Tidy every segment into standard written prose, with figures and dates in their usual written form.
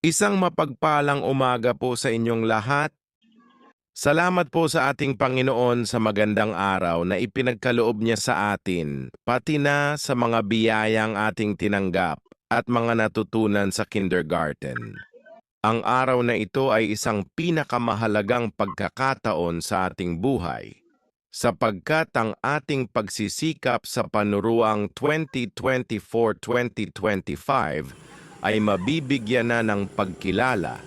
Isang mapagpalang umaga po sa inyong lahat. Salamat po sa ating Panginoon sa magandang araw na ipinagkaloob niya sa atin, pati na sa mga biyayang ating tinanggap at mga natutunan sa kindergarten. Ang araw na ito ay isang pinakamahalagang pagkakataon sa ating buhay, sapagkat ang ating pagsisikap sa panuruang 2024-2025 ay mabibigyan na ng pagkilala.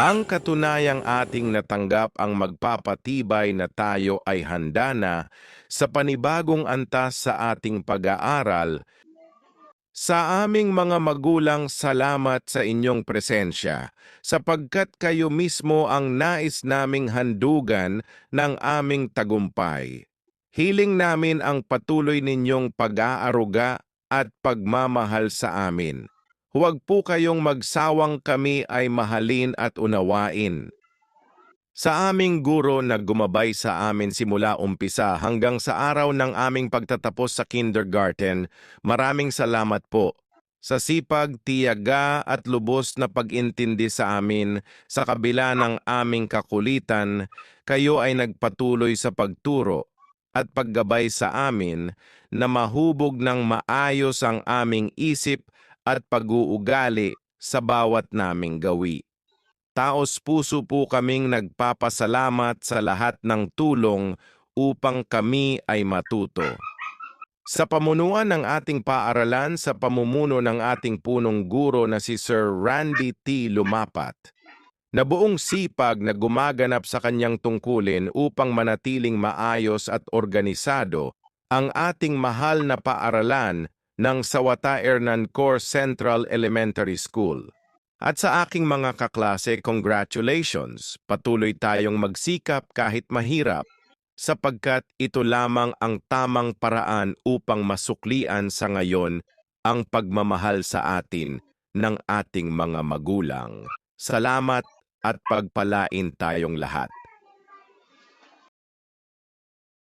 Ang katunayang ating natanggap ang magpapatibay na tayo ay handa na sa panibagong antas sa ating pag-aaral. Sa aming mga magulang, salamat sa inyong presensya, sapagkat kayo mismo ang nais naming handugan ng aming tagumpay. Hiling namin ang patuloy ninyong pag-aaruga at pagmamahal sa amin. Huwag po kayong magsawang kami ay mahalin at unawain. Sa aming guro na gumabay sa amin simula umpisa hanggang sa araw ng aming pagtatapos sa kindergarten, maraming salamat po. Sa sipag, tiyaga at lubos na pag-intindi sa amin, sa kabila ng aming kakulitan, kayo ay nagpatuloy sa pagturo at paggabay sa amin na mahubog ng maayos ang aming isip at pag-uugali sa bawat naming gawi. Taos-puso po kaming nagpapasalamat sa lahat ng tulong upang kami ay matuto. Sa pamunuan ng ating paaralan sa pamumuno ng ating punong guro na si Sir Randy T. Lumapat, na buong sipag na gumaganap sa kanyang tungkulin upang manatiling maayos at organisado ang ating mahal na paaralan ng Sawata Hernancor Central Elementary School. At sa aking mga kaklase, congratulations! Patuloy tayong magsikap kahit mahirap, sapagkat ito lamang ang tamang paraan upang masuklian sa ngayon ang pagmamahal sa atin ng ating mga magulang. Salamat at pagpalain tayong lahat.